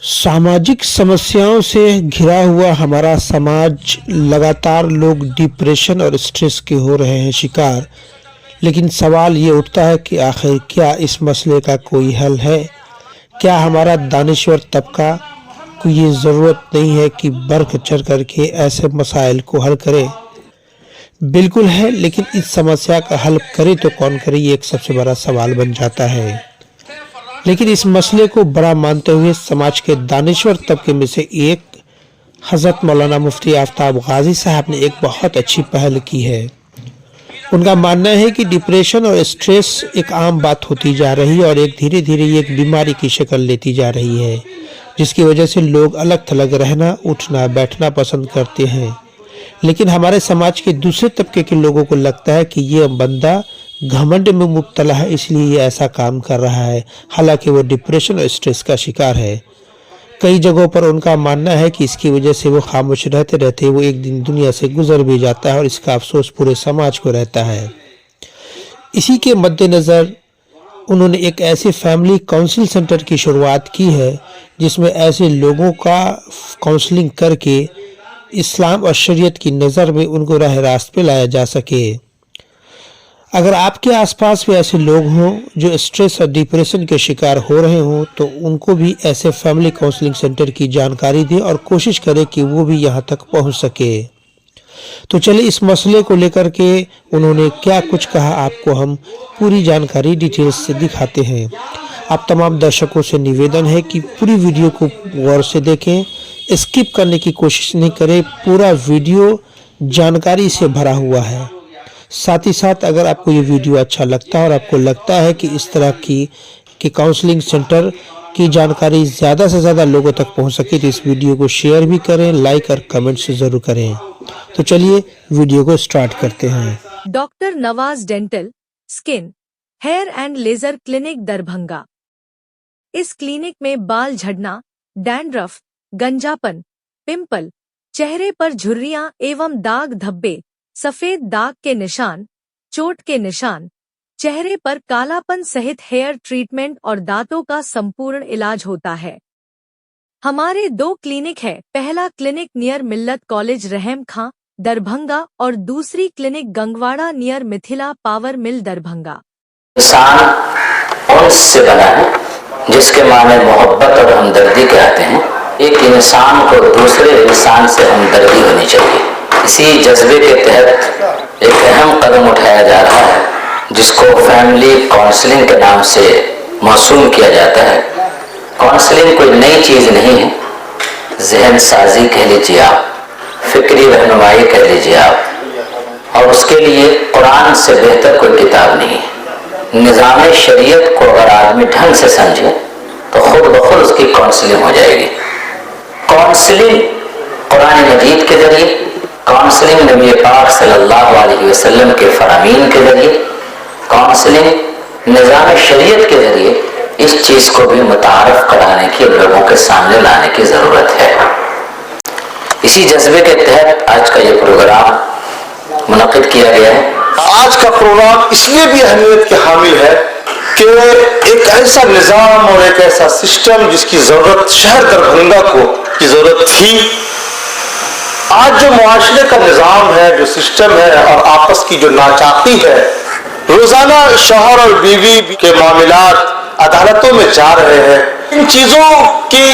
सामाजिक समस्याओं से घिरा हुआ हमारा समाज लगातार लोग डिप्रेशन और स्ट्रेस के हो रहे हैं शिकार। लेकिन सवाल ये उठता है कि आखिर क्या इस मसले का कोई हल है? क्या हमारा दानिश्वर तबका को ये ज़रूरत नहीं है कि बढ़ चढ़ करके ऐसे मसाइल को हल करे? बिल्कुल है, लेकिन इस समस्या का हल करे तो कौन करे, ये एक सबसे बड़ा सवाल बन जाता है। लेकिन इस मसले को बड़ा मानते हुए समाज के दानिश्वर तबके में से एक हज़रत मौलाना मुफ्ती आफ्ताब गाजी साहब ने एक बहुत अच्छी पहल की है। उनका मानना है कि डिप्रेशन और स्ट्रेस एक आम बात होती जा रही है और एक धीरे धीरे ये एक बीमारी की शक्ल लेती जा रही है, जिसकी वजह से लोग अलग थलग रहना, उठना बैठना पसंद करते हैं। लेकिन हमारे समाज के दूसरे तबके के लोगों को लगता है कि ये बंदा घमंड में मुब्तला है, इसलिए ये ऐसा काम कर रहा है, हालांकि वो डिप्रेशन और स्ट्रेस का शिकार है। कई जगहों पर उनका मानना है कि इसकी वजह से वो खामोश रहते रहते वो एक दिन दुनिया से गुजर भी जाता है और इसका अफसोस पूरे समाज को रहता है। इसी के मद्देनज़र उन्होंने एक ऐसे फैमिली काउंसिल सेंटर की शुरुआत की है, जिसमें ऐसे लोगों का काउंसलिंग करके इस्लाम और शरीयत की नज़र में उनको राह रास्त पे लाया जा सके। अगर आपके आसपास भी ऐसे लोग हों जो स्ट्रेस और डिप्रेशन के शिकार हो रहे हों, तो उनको भी ऐसे फैमिली काउंसलिंग सेंटर की जानकारी दें और कोशिश करें कि वो भी यहाँ तक पहुँच सके। तो चलिए इस मसले को लेकर के उन्होंने क्या कुछ कहा, आपको हम पूरी जानकारी डिटेल्स से दिखाते हैं। आप तमाम दर्शकों से निवेदन है कि पूरी वीडियो को गौर से देखें, स्किप करने की कोशिश नहीं करें। पूरा वीडियो जानकारी से भरा हुआ है। साथ ही साथ अगर आपको ये वीडियो अच्छा लगता है और आपको लगता है कि इस तरह की काउंसलिंग सेंटर की जानकारी ज़्यादा से ज़्यादा लोगों तक पहुंच सके, तो इस वीडियो को शेयर भी करें, लाइक और कमेंट से ज़रूर करें। तो चलिए वीडियो को स्टार्ट करते हैं। Doctor Nawaz dental, skin, hair and laser clinic Darbhanga. इस क्लिनिक में बाल झड़ना, डैंड्रफ, गंजापन, पिंपल, चेहरे पर झुर्रियां एवं दाग धब्बे, सफेद दाग के निशान, चोट के निशान, चेहरे पर कालापन सहित हेयर ट्रीटमेंट और दांतों का संपूर्ण इलाज होता है। हमारे 2 क्लिनिक है। पहला क्लिनिक नियर मिल्लत कॉलेज रहम खां दरभंगा और दूसरी clinic Gangwara near Mithila power mill Darbhanga. इंसान उन्स से बना है, जिसके माने मोहब्बत और हमदर्दी कहते हैं। एक इंसान को दूसरे इंसान से हमदर्दी होनी चाहिए। इसी जज्बे के तहत एक अहम कदम उठाया जा रहा है, जिसको फैमिली काउंसलिंग के नाम से मौसूम किया जाता है। काउंसलिंग कोई नई चीज़ नहीं है, जहन साजी कह लीजिए आप, फिक्री रहनुमाई कह लीजिए आप, और उसके लिए कुरान से बेहतर कोई किताब नहीं है। निज़ाम शरीयत को अगर आदमी ढंग से समझे तो खुद ब खुद उसकी काउंसलिंग हो जाएगी। काउंसलिंग कुरान मजीद के जरिए, काउंसलिंग नबी पाक सल्लल्लाहु अलैहि वसल्लम के फरामीन के जरिए, काउंसलिंग निज़ाम शरीयत के जरिए इस चीज़ को भी मुतारफ कराने की, लोगों के सामने लाने की ज़रूरत है। इसी जज्बे के तहत आज का ये प्रोग्राम मुनक़िद किया गया है। आज का प्रोग्राम इसलिए भी अहमियत के हामिल है कि एक ऐसा निज़ाम और एक ऐसा सिस्टम जिसकी ज़रूरत शहर दरभंगा को की ज़रूरत थी। आज जो मुआशरे का निज़ाम है, जो सिस्टम है और आपस की जो नाचाकी है, रोजाना शौहर और बीवी के मामलात अदालतों में जा रहे हैं। इन चीज़ों की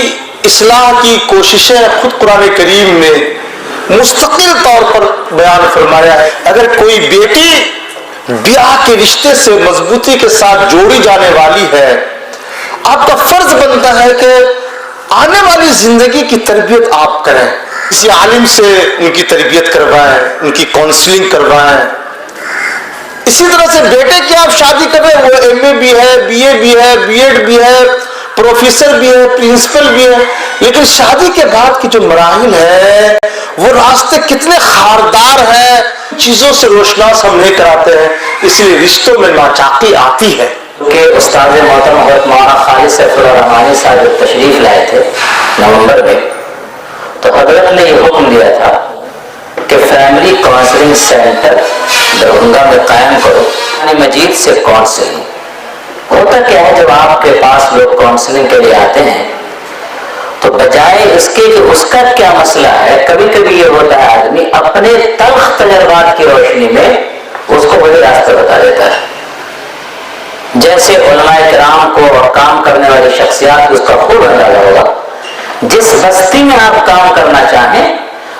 इस्लाह की कोशिशें खुद कुरान करीम ने मुस्तकिल तौर पर बयान फरमाया है। अगर कोई बेटी ब्याह के रिश्ते से मजबूती के साथ जोड़ी जाने वाली है, आपका फर्ज बनता है कि आने वाली जिंदगी की तरबियत आप करें। किसी आलिम से उनकी तरबियत करवाएं, उनकी काउंसलिंग करवाएं। इसी तरह से बेटे की आप शादी करें, वो एमए भी है, बीए भी है, बीएड भी है, प्रोफेसर भी है, प्रिंसिपल भी है, लेकिन शादी के बाद की जो मराहिल है वो रास्ते कितने खारदार हैं, चीजों से रोशनास हम नहीं कराते हैं, इसलिए रिश्तों में नाचाकी आती है। कि उस्ताद मोहतरम हज़रत मौलाना खालिद सैफुर रहमानी साहब जब तशरीफ लाए थे नवंबर में, तो हजरत ने ये हुक्म दिया था कि फैमिली काउंसलिंग सेंटर दरभंगा में कायम करो। कुरान मजीद से काउंसलिंग होता क्या है, जब आपके पास लोग काउंसलिंग के लिए आते हैं तो تو بجائے اس کے کہ اس کا کیا مسئلہ ہے، کبھی کبھی یہ ہوتا ہے آدمی اپنے تلخ تجربات کی روشنی میں اس کو وہی راستہ بتا دیتا ہے. جیسے علماء کرام کو اور کام کرنے والی شخصیات اس کا خوب اندازہ ہوگا. جس بستی میں آپ کام کرنا چاہیں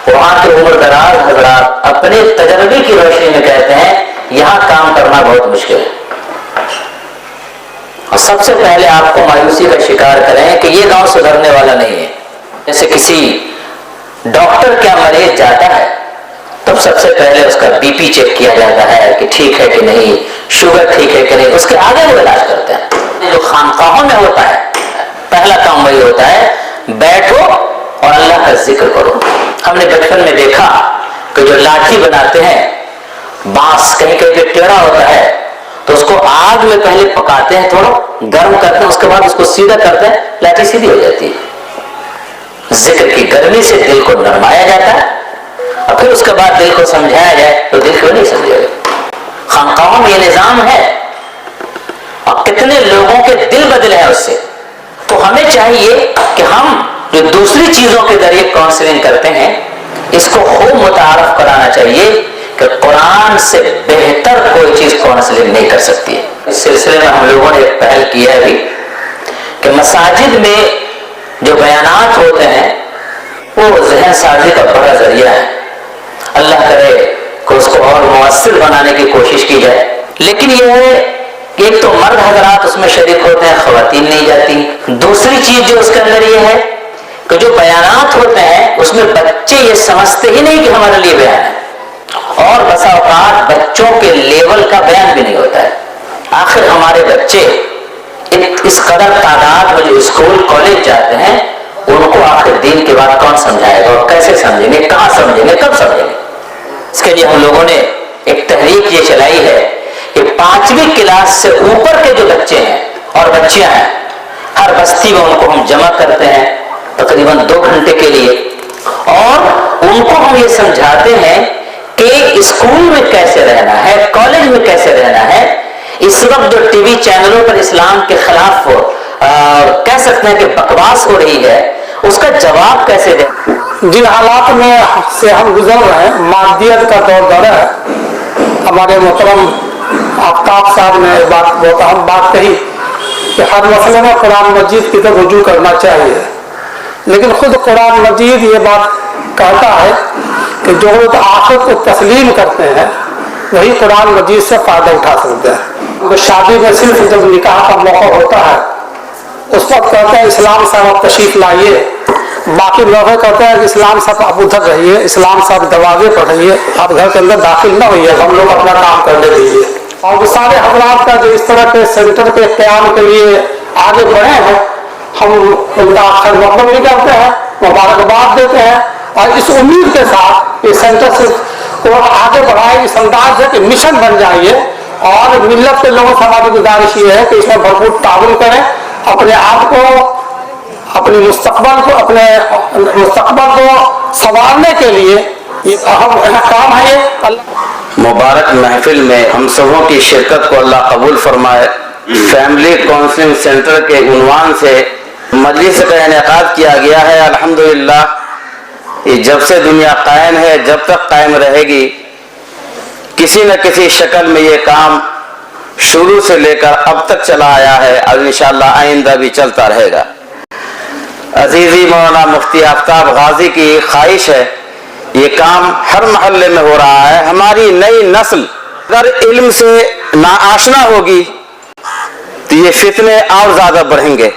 وہاں کے عمر دراز حضرات اپنے تجربے کی روشنی میں کہتے ہیں یہاں کام کرنا بہت مشکل ہے. اور سب سے پہلے آپ کو مایوسی کا شکار کریں کہ یہ گاؤں سدھرنے والا نہیں ہے. جیسے کسی ڈاکٹر کیا مریض جاتا ہے تب سب سے پہلے اس کا بی پی چیک کیا جاتا ہے کہ ٹھیک ہے کہ نہیں، شوگر ٹھیک ہے کہ نہیں، اس کے آگے وہ علاج کرتے ہیں. جو خانقاہوں میں ہوتا ہے پہلا کام وہی ہوتا ہے، بیٹھو اور اللہ کا ذکر کرو. ہم نے بچپن میں دیکھا کہ جو لاٹھی بناتے ہیں، بانس کہیں کہیں پہ ٹیڑھا ہوتا ہے تو اس کو آگ میں پہلے پکاتے ہیں، تھوڑا گرم کرتے ہیں، اس کے بعد اس کو سیدھا کرتے ہیں، لاٹھی سیدھی ہو جاتی ہے. ذکر کی گرمی سے دل کو نرمایا جاتا ہے اور پھر اس کے بعد دل کو سمجھایا جائے تو دل کیوں نہیں سمجھے گا. خانقاہوں میں یہ نظام ہے اور کتنے لوگوں کے دل بدلے ہیں اس سے. تو ہمیں چاہیے کہ ہم جو دوسری چیزوں کے ذریعے کاؤنسلنگ کرتے ہیں اس کو خوب متعارف کرانا چاہیے کہ قرآن سے بہتر کوئی چیز کاؤنسلنگ نہیں کر سکتی ہے. اس سلسلے میں ہم لوگوں نے ایک پہل کی ہے ابھی کہ مساجد میں جو بیانات ہوتے ہیں وہ ذہن سازی کا بڑا ذریعہ ہے. اللہ کرے کہ اس کو اور مؤثر بنانے کی کوشش کی جائے. لیکن یہ ہے کہ ایک تو مرد حضرات اس میں شریک ہوتے ہیں، خواتین نہیں جاتی. دوسری چیز جو اس کے اندر یہ ہے کہ جو بیانات ہوتے ہیں اس میں بچے یہ سمجھتے ہی نہیں کہ ہمارے لیے بیان ہے، اور بسا اوقات بچوں کے لیول کا بیان بھی نہیں ہوتا ہے. آخر ہمارے بچے اس قدر تعداد میں جو اسکول کالج جاتے ہیں ان کو آخر دین کے بعد کون سمجھائے گا اور کیسے سمجھیں گے، کہاں سمجھیں گے، کب سمجھیں گے. اس کے لیے ہم لوگوں نے ایک تحریک یہ چلائی ہے کہ 5ویں کلاس سے اوپر کے جو بچے ہیں اور بچیاں ہیں ہر بستی میں ان کو ہم جمع کرتے ہیں تقریباً 2 گھنٹے کے لیے، اور ان کو ہم یہ سمجھاتے ہیں کہ اسکول میں کیسے رہنا ہے، کالج میں کیسے رہنا ہے. اس وقت جو ٹی وی چینلوں پر اسلام کے خلاف کہہ سکتے ہیں کہ بکواس ہو رہی ہے اس کا جواب کیسے دیں. جن حالات میں سے ہم گزر رہے ہیں، مادیت کا دور دورہ ہے. ہمارے محترم آفتاب صاحب نے بہت اہم بات کہی کہ ہر مسئلے میں قرآن مجید کی طرف رجوع کرنا چاہیے، لیکن خود قرآن مجید یہ بات کہتا ہے کہ جو لوگ آخرت کو تسلیم کرتے ہیں وہی قرآن مجید سے فائدہ اٹھا سکتے ہیں. شادی میں صرف جب نکاح کا موقع ہوتا ہے اس وقت کہتے ہیں اسلام صاحب آپ تشریف لائیے، باقی موقع کہتے ہیں کہ اسلام صاحب آپ ادھر رہیے، اسلام صاحب دروازے پر رہیے، آپ گھر کے اندر داخل نہ ہوئیے، ہم لوگ اپنا کام کرنے دیجیے. اور سارے حضرات کا جو اس طرح کے سینٹر کے قیام کے لیے آگے بڑھے ہیں ہم ان کا خیر مقدم بھی کرتے ہیں، مبارکباد دیتے ہیں، اور اس امید کے ساتھ یہ سینٹر سے کو آگے بڑھائے اس انداز ہے کہ مشن بن جائیے. اور ملت کے لوگوں سے ہماری گزارش یہ ہے کہ اس میں بھرپور تعاون کریں، اپنے آپ کو اپنے مستقبل کو سنوارنے کے لیے یہ اہم کام ہے. یہ مبارک محفل میں ہم سبوں کی شرکت کو اللہ قبول فرمائے. فیملی کاؤنسلنگ سینٹر کے عنوان سے مجلس کا انعقاد کیا گیا ہے. الحمدللہ یہ جب سے دنیا قائم ہے جب تک قائم رہے گی، کسی نہ کسی شکل میں یہ کام شروع سے لے کر اب تک چلا آیا ہے اور انشاءاللہ آئندہ بھی چلتا رہے گا. عزیزی مولانا مفتی آفتاب غازی کی خواہش ہے یہ کام ہر محلے میں ہو رہا ہے. ہماری نئی نسل اگر علم سے ناآشنا ہوگی تو یہ فتنے اور زیادہ بڑھیں گے.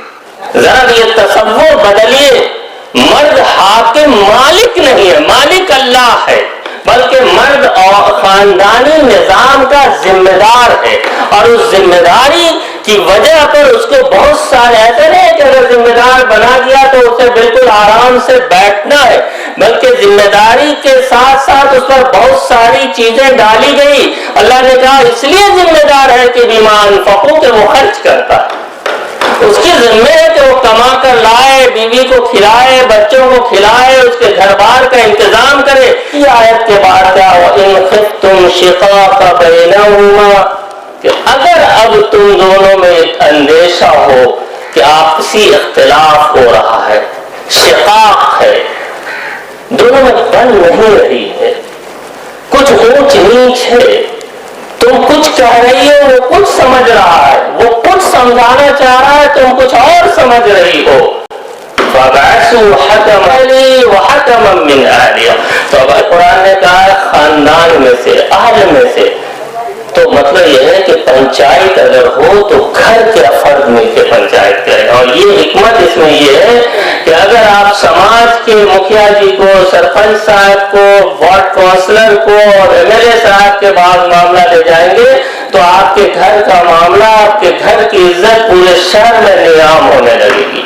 ذرا یہ تصور بدلیے، مرد حاکم مالک نہیں ہے، مالک اللہ ہے، بلکہ مرد اور خاندانی نظام کا ذمہ دار ہے. اور اس ذمہ داری کی وجہ پر اس کو بہت سارے ایسے نہیں کہ اگر ذمہ دار بنا دیا تو اسے بالکل آرام سے بیٹھنا ہے، بلکہ ذمہ داری کے ساتھ ساتھ اس پر بہت ساری چیزیں ڈالی گئی. اللہ نے کہا اس لیے ذمہ دار ہے کہ بما انفقوا کہ وہ خرچ کرتا ہے. اس کی ذمہ ہے کہ وہ کما کر لائے، بیوی کو کھلائے، بچوں کو کھلائے، اس کے گھر بار کا انتظام کرے. یہ آیت کے بعد کیا وَإِنْ خِفْتُمْ شِقَاقَ بَيْنَهُمَا کہ اگر اب تم دونوں میں اندیشہ ہو کہ آپسی اختلاف ہو رہا ہے، शिकाक है, दोनों में बन नहीं रही है, कुछ ऊंच नीच है। तुम कुछ कह रही हो, वो कुछ समझ रहा है, वो कुछ समझाना चाह रहा है, तुम कुछ और समझ रही हो। तो अगर कुरान ने कहा खानदान में से, अहल में से, तो मतलब यह है कि पंचायत अगर हो तो घर के अफर्द मिलकर पंचायत करें। और ये हिकमत इसमें ये है कि अगर आप समाज के मुखिया जी को, सरपंच साहब को, वार्ड काउंसलर को और एमएलए साहब के बाद मामला ले जाएंगे तो आपके घर का मामला, आपके घर की इज्जत पूरे शहर में नियाम होने लगेगी।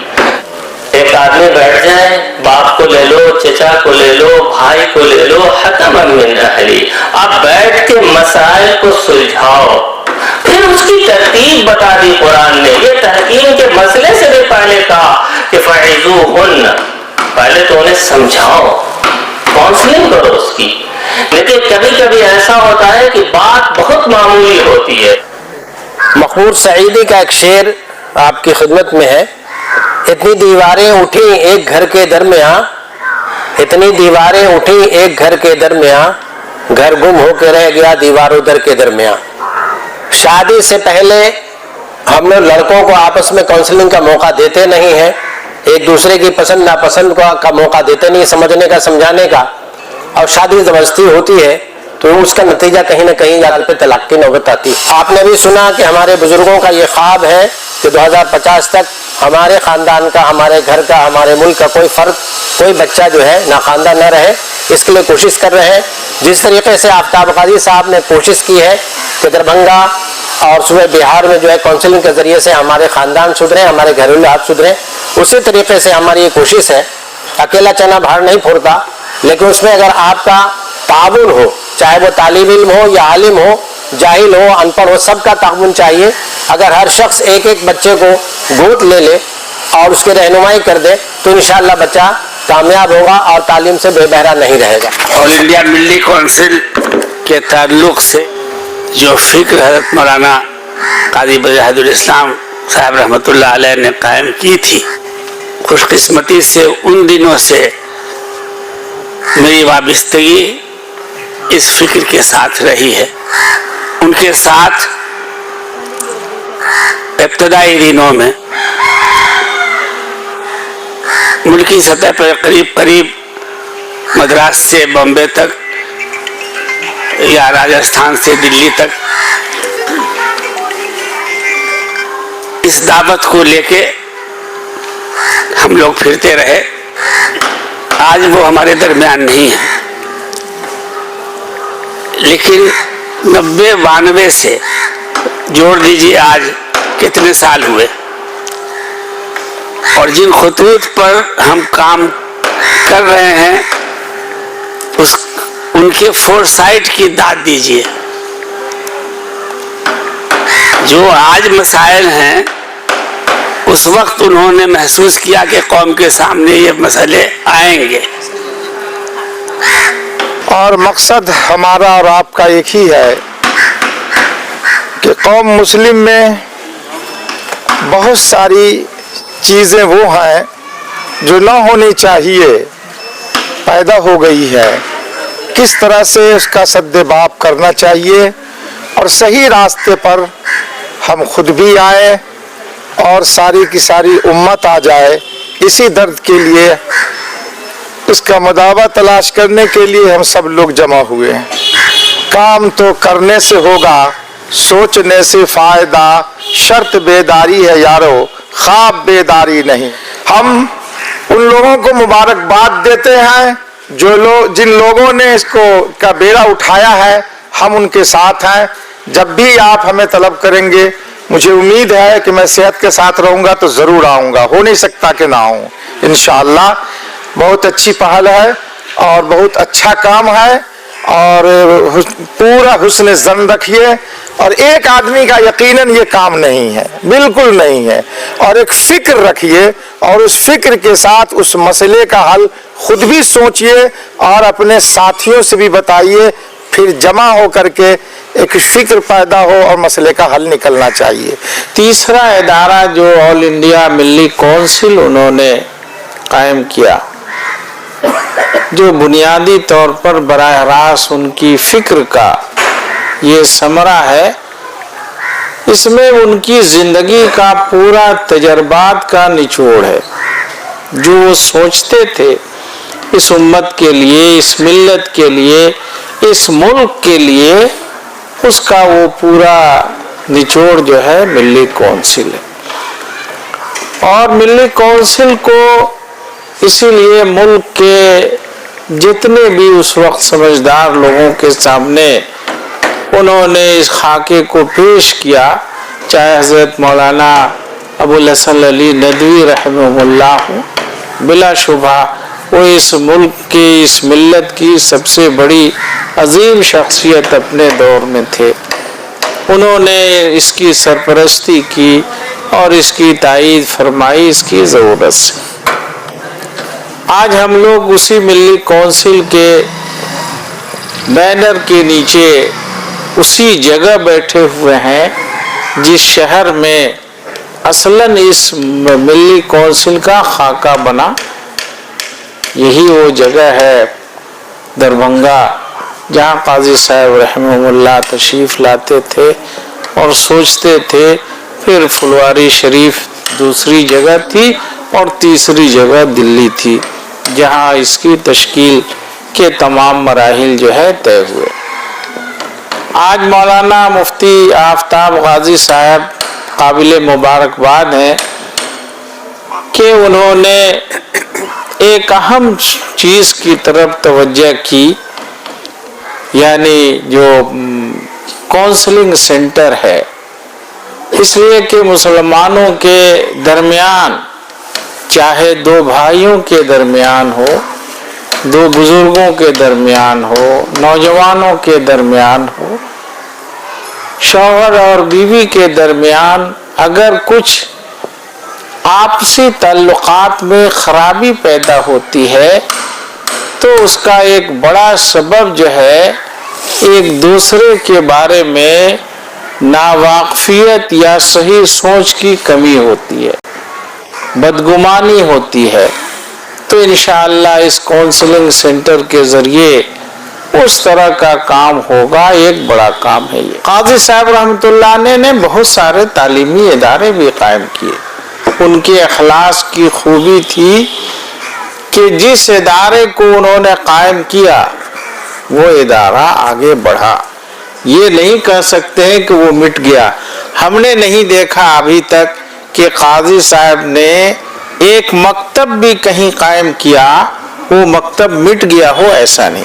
एक आदमी बैठ जाए, बाप को ले लो, चचा को ले लो, भाई को ले लो, हकमन मिन अहली, आप बैठ के मसाइल को सुलझाओ। फिर उसकी तरतीब बता दी कुरान ने। ये तहकीम के मसले से भी पहले कहा कि फ़इज़ूहुन्न, पहले तो उन्हें समझाओ, काउंसलिंग करो उसकी। लेकिन कभी कभी ऐसा होता है कि बात बहुत मामूली होती है। मखबूर सईदी का एक शेर आपकी खिदमत में है। इतनी दीवारें उठी एक घर के दरमियां, इतनी दीवारें उठी एक घर के दरमियां, घर गुम होकर रह गया दीवारों दर के दरमियां। शादी से पहले हम लोग लड़कों को आपस में काउंसलिंग का मौका देते नहीं हैं, एक दूसरे की पसंद नापसंद का मौका देते नहीं, समझने का, समझाने का। और शादी जबरदस्ती होती है तो उसका नतीजा कहीं ना कहीं जाल पे तलाक की नौबत आती है। आपने भी सुना कि हमारे बुजुर्गों का ये ख्वाब है कि 2050 तक हमारे खानदान का, हमारे घर का, हमारे मुल्क का कोई फर्द, कोई बच्चा जो है नाखानदा न रहे। इसके लिए कोशिश कर रहे हैं। जिस तरीके से आफ्ताब काजी साहब ने कोशिश की है कि दरभंगा और सूबे बिहार में जो है काउंसलिंग के जरिए से हमारे खानदान सुधरे, हमारे घरेलू हाथ सुधरे, उसी तरीके से हमारी ये कोशिश है। अकेला चना भार नहीं फोड़ता, लेकिन उसमें अगर आपका ताउन हो, चाहे वो तालिब इल्म हो या आलिम हो, जाहिल हो, अनपढ़ हो, सबका ताउन चाहिए। अगर हर शख्स एक एक बच्चे को गोद ले ले और उसकी रहनुमाई कर दे तो इंशाअल्लाह बच्चा कामयाब होगा और तालीम से बेबहरा नहीं रहेगा। ऑल इंडिया मिल्ली काउंसिल के ताल्लुक से जो फिक्र हज़रत मौलाना काजी बजहदुल इस्लाम साहब रहमतुल्लाह अलैह ने कायम की थी, खुशकिस्मती से उन दिनों से मेरी वाबस्तगी इस फिक्र के साथ रही है। उनके साथ इब्तदाई दिनों में मुल्की सतह पर करीब करीब मद्रास से बॉम्बे तक या राजस्थान से दिल्ली तक इस दावत को लेके हम लोग फिरते रहे। आज वो हमारे दरमियान नहीं है, लेकिन 90-92 से जोड़ दीजिए आज कितने साल हुए। और जिन खतूत पर हम काम कर रहे हैं उनके फोरसाइट की दाद दीजिए। जो आज मसाइल हैं उस वक्त उन्होंने महसूस किया कि कौम के सामने ये मसले आएंगे। और मकसद हमारा और आपका एक ही है कि कौम मुस्लिम में बहुत सारी चीज़ें वो हैं जो ना होनी चाहिए, पैदा हो गई है। किस तरह से उसका सद्देबाब करना चाहिए और सही रास्ते पर हम खुद भी आए और सारी की सारी उम्मत आ जाए। इसी दर्द के लिए, इसका मदावा तलाश करने के लिए हम सब लोग जमा हुए हैं। काम तो करने से होगा, सोचने से फायदा, शर्त बेदारी है यारो, ख्वाब बेदारी नहीं। हम उन लोगों को मुबारकबाद देते हैं जिन लोगों ने इसको का बेड़ा उठाया है। हम उनके साथ हैं। जब भी आप हमें तलब करेंगे, मुझे उम्मीद है कि मैं सेहत के साथ रहूंगा तो जरूर आऊंगा, हो नहीं सकता कि ना आऊं इंशाअल्लाह। बहुत अच्छी पहल है और बहुत अच्छा काम है और पूरा हुस्न ज़न रखिए। और एक आदमी का यकीनन ये काम नहीं है, बिल्कुल नहीं है। और एक फिक्र रखिए और उस फिक्र के साथ उस मसले का हल खुद भी सोचिए और अपने साथियों से भी बताइए। फिर जमा हो करके एक फिक्र पैदा हो और मसले का हल निकलना चाहिए। तीसरा इदारा जो ऑल इंडिया मिल्ली काउंसिल उन्होंने قائم کیا جو بنیادی طور پر براہ راست ان کی فکر کا یہ ثمرہ ہے. اس میں ان کی زندگی کا پورا تجربات کا نچوڑ ہے. جو وہ سوچتے تھے اس امت کے لیے، اس ملت کے لیے، اس ملک کے لیے، اس کا وہ پورا نچوڑ جو ہے ملی کونسل ہے. اور ملی کونسل کو اسی لیے ملک کے جتنے بھی اس وقت سمجھدار لوگوں کے سامنے انہوں نے اس خاکے کو پیش کیا، چاہے حضرت مولانا ابو الحسن علی ندوی رحمہ اللہ ہوں، بلا شبہ وہ اس ملک کی، اس ملت کی سب سے بڑی عظیم شخصیت اپنے دور میں تھے. انہوں نے اس کی سرپرستی کی اور اس کی تائید فرمائی اس کی ضرورت سے. آج ہم لوگ اسی ملی کونسل کے بینر کے نیچے اسی جگہ بیٹھے ہوئے ہیں جس شہر میں اصلاً اس ملی کونسل کا خاکہ بنا. یہی وہ جگہ ہے دربھنگا جہاں قاضی صاحب رحمہ اللہ تشریف لاتے تھے اور سوچتے تھے. پھر پھلواری شریف دوسری جگہ تھی اور تیسری جگہ دلی تھی جہاں اس کی تشکیل کے تمام مراحل جو ہے طے ہوئے. آج مولانا مفتی آفتاب غازی صاحب قابل مبارکباد ہیں کہ انہوں نے ایک اہم چیز کی طرف توجہ کی، یعنی جو کونسلنگ سینٹر ہے. اس لیے کہ مسلمانوں کے درمیان، چاہے دو بھائیوں کے درمیان ہو، دو بزرگوں کے درمیان ہو، نوجوانوں کے درمیان ہو، شوہر اور بیوی کے درمیان اگر کچھ آپسی تعلقات میں خرابی پیدا ہوتی ہے تو اس کا ایک بڑا سبب جو ہے ایک دوسرے کے بارے میں ناواقفیت یا صحیح سوچ کی کمی ہوتی ہے، بدگمانی ہوتی ہے. تو انشاءاللہ اس کونسلنگ سینٹر کے ذریعے اس طرح کا کام ہوگا. ایک بڑا کام ہے یہ. قاضی صاحب رحمۃ اللہ نے بہت سارے تعلیمی ادارے بھی قائم کیے. ان کے اخلاص کی خوبی تھی کہ جس ادارے کو انہوں نے قائم کیا وہ ادارہ آگے بڑھا. یہ نہیں کہہ سکتے ہیں کہ وہ مٹ گیا. ہم نے نہیں دیکھا ابھی تک کہ قاضی صاحب نے ایک مکتب بھی کہیں قائم کیا وہ مکتب مٹ گیا ہو، ایسا نہیں.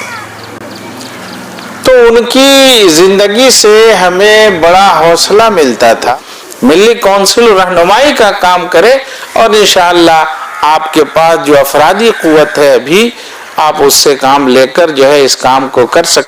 تو ان کی زندگی سے ہمیں بڑا حوصلہ ملتا تھا. ملی کونسل رہنمائی کا کام کرے اور انشاءاللہ آپ کے پاس جو افرادی قوت ہے ابھی آپ اس سے کام لے کر جو ہے اس کام کو کر سکتے